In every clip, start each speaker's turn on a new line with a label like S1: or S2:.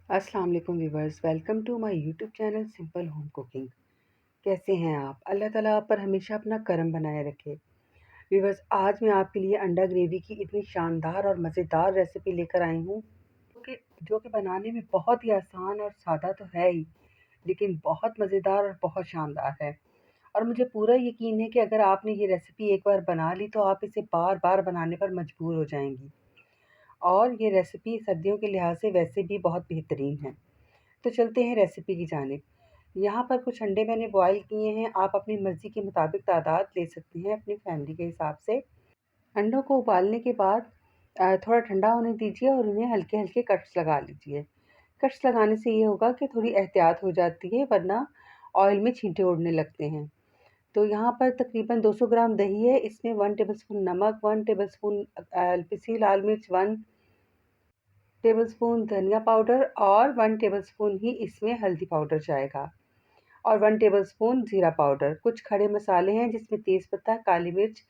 S1: अस्सलाम वालेकुम viewers, welcome to my YouTube channel simple home cooking. कैसे हैं आप? अल्लाह ताला आप पर हमेशा अपना करम बनाए रखे। व्यूवर्स, आज मैं आपके लिए अंडा ग्रेवी की इतनी शानदार और मज़ेदार रेसिपी लेकर आई हूँ जो कि बनाने में बहुत ही आसान और सादा तो है ही, लेकिन बहुत मज़ेदार और बहुत शानदार है। और मुझे पूरा यकीन है कि अगर आपने ये रेसिपी एक बार बना ली तो आप इसे बार बार बनाने पर मजबूर हो जाएंगी। और ये रेसिपी सर्दियों के लिहाज से वैसे भी बहुत बेहतरीन है। तो चलते हैं रेसिपी की जानिब। यहाँ पर कुछ अंडे मैंने बॉयल किए हैं। आप अपनी मर्ज़ी के मुताबिक तादाद ले सकती हैं अपनी फैमिली के हिसाब से। अंडों को उबालने के बाद थोड़ा ठंडा होने दीजिए और उन्हें हल्के हल्के कट्स लगा लीजिए। कट्स लगाने से ये होगा कि थोड़ी एहतियात हो जाती है, वरना ऑयल में छींटे उड़ने लगते हैं। तो यहाँ पर तकरीबन 200 ग्राम दही है। इसमें 1 टेबलस्पून नमक, 1 टेबलस्पून पिसी लाल मिर्च, 1 टेबलस्पून धनिया पाउडर और 1 टेबलस्पून ही इसमें हल्दी पाउडर जाएगा और 1 टेबलस्पून ज़ीरा पाउडर। कुछ खड़े मसाले हैं जिसमें तेज़पत्ता, काली मिर्च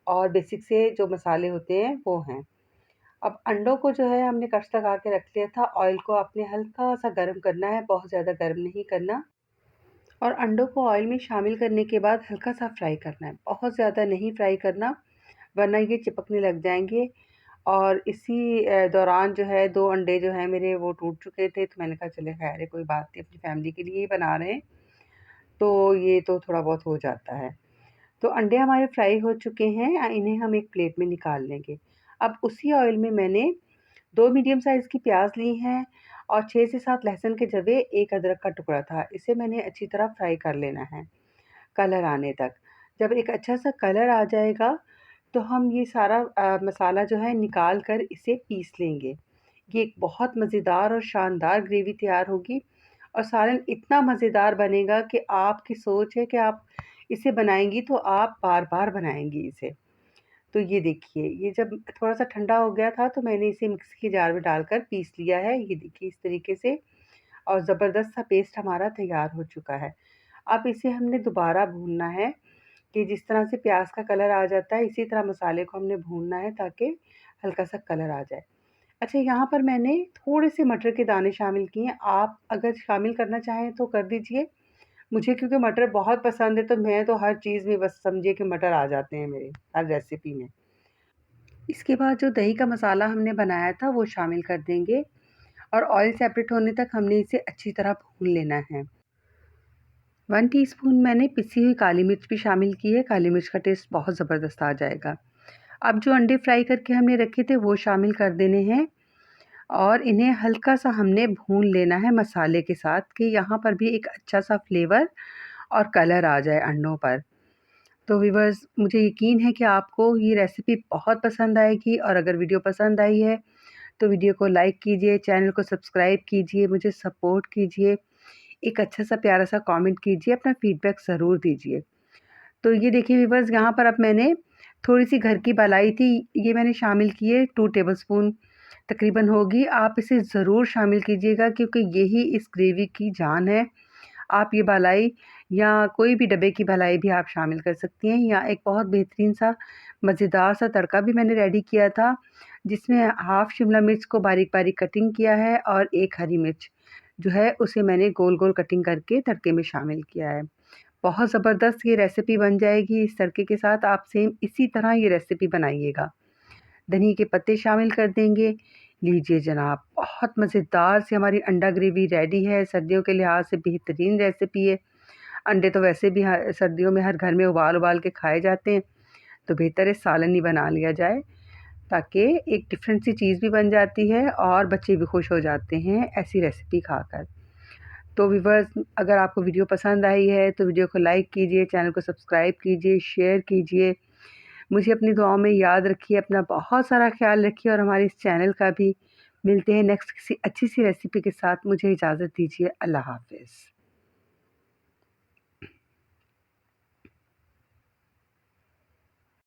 S1: और बेसिक से जो मसाले होते हैं वो हैं। अब अंडों को जो है हमने कट्स लगा के रख लिया था। ऑयल को आपने हल्का सा गर्म करना है, बहुत ज़्यादा गर्म नहीं करना। और अंडों को ऑयल में शामिल करने के बाद हल्का सा फ्राई करना है, बहुत ज़्यादा नहीं फ्राई करना, वरना ये चिपकने लग जाएंगे। और इसी दौरान जो है 2 अंडे जो हैं मेरे वो टूट चुके थे, तो मैंने कहा चले ख़ैर है, कोई बात नहीं, अपनी फैमिली के लिए ही बना रहे हैं, तो ये तो थोड़ा बहुत हो जाता है। तो अंडे हमारे फ्राई हो चुके हैं, इन्हें हम एक प्लेट में निकाल लेंगे। अब उसी ऑयल में मैंने 2 मीडियम साइज़ की प्याज़ ली हैं और 6 से 7 लहसुन के जवे, 1 अदरक का टुकड़ा था। इसे मैंने अच्छी तरह फ्राई कर लेना है, कलर आने तक। जब एक अच्छा सा कलर आ जाएगा तो हम ये सारा मसाला जो है निकाल कर इसे पीस लेंगे। ये एक बहुत मज़ेदार और शानदार ग्रेवी तैयार होगी और सालन इतना मज़ेदार बनेगा कि आपकी सोच है कि आप इसे बनाएँगी तो आप बार-बार बनाएँगी इसे। तो ये देखिए, ये जब थोड़ा-सा ठंडा हो गया था तो मैंने इसे मिक्सी के जार में डालकर पीस लिया है। ये देखिए इस तरीके से, और ज़बरदस्त सा पेस्ट हमारा तैयार हो चुका है। अब इसे हमने दोबारा भूनना है कि जिस तरह से प्याज़ का कलर आ जाता है, इसी तरह मसाले को हमने भूनना है ताकि हल्का-सा कलर आ जाए। अच्छा, यहाँ पर मैंने थोड़े-से मटर के दाने शामिल किए हैं। आप अगर शामिल करना चाहें तो कर दीजिए। मुझे क्योंकि मटर बहुत पसंद है, तो मैं तो हर चीज़ में बस समझिए कि मटर आ जाते हैं मेरे, हर रेसिपी में। इसके बाद जो दही का मसाला हमने बनाया था, वो शामिल कर देंगे और ऑयल सेपरेट होने तक हमने इसे अच्छी तरह भून लेना है। 1 टीस्पून मैंने पिसी हुई काली मिर्च भी शामिल की है। काली मिर्च का टेस्ट बहुत ज़बरदस्त आ जाएगा। अब जो अंडे फ्राई करके हमने रखे थे वो शामिल कर देने हैं और इन्हें हल्का-सा हमने भून लेना है मसाले के साथ कि यहाँ पर भी एक अच्छा-सा फ्लेवर और कलर आ जाए अंडों पर। तो व्यूअर्स, मुझे यकीन है कि आपको ये रेसिपी बहुत पसंद आएगी, और अगर वीडियो पसंद आई है तो वीडियो को लाइक कीजिए, चैनल को सब्सक्राइब कीजिए, मुझे सपोर्ट कीजिए, एक अच्छा-सा प्यारा-सा कमेंट कीजिए, अपना फीडबैक ज़रूर दीजिए। तो ये देखिए व्यूअर्स, यहाँ पर अब मैंने थोड़ी-सी घर की मलाई थी, ये मैंने शामिल की है, 2 टेबलस्पून तकरीबन होगी। आप इसे ज़रूर शामिल कीजिएगा क्योंकि यही इस ग्रेवी की जान है। आप ये मलाई या कोई भी डब्बे की मलाई भी आप शामिल कर सकती हैं। या एक बहुत बेहतरीन सा मज़ेदार सा तड़का भी मैंने रेडी किया था, जिसमें हाफ़ शिमला मिर्च को बारीक-बारीक कटिंग किया है और 1 हरी मिर्च जो है उसे मैंने गोल-गोल कटिंग करके तड़के में शामिल किया है। बहुत ज़बरदस्त ये रेसिपी बन जाएगी इस तड़के के साथ। आप सेम इसी तरह ये रेसिपी बनाइएगा। धनिये के पत्ते शामिल कर देंगे। लीजिए जनाब, बहुत मज़ेदार सी हमारी अंडा ग्रेवी रेडी है। सर्दियों के लिहाज से बेहतरीन रेसिपी है। अंडे तो वैसे भी सर्दियों में हर घर में उबाल-उबाल के खाए जाते हैं, तो बेहतर है सालन ही बना लिया जाए, ताकि एक डिफरेंट सी चीज़ भी बन जाती है और बच्चे भी खुश हो जाते हैं ऐसी रेसिपी खाकर। तो व्यूअर्स, अगर आपको वीडियो पसंद आई है तो वीडियो को लाइक कीजिए, चैनल को सब्सक्राइब कीजिए, शेयर कीजिए। मुझे अपनी दुआओं में याद रखिए, अपना बहुत सारा ख़्याल रखिए और हमारे इस चैनल का भी। मिलते हैं नेक्स्ट किसी अच्छी सी रेसिपी के साथ। मुझे इजाज़त दीजिए। अल्लाह हाफ़िज़।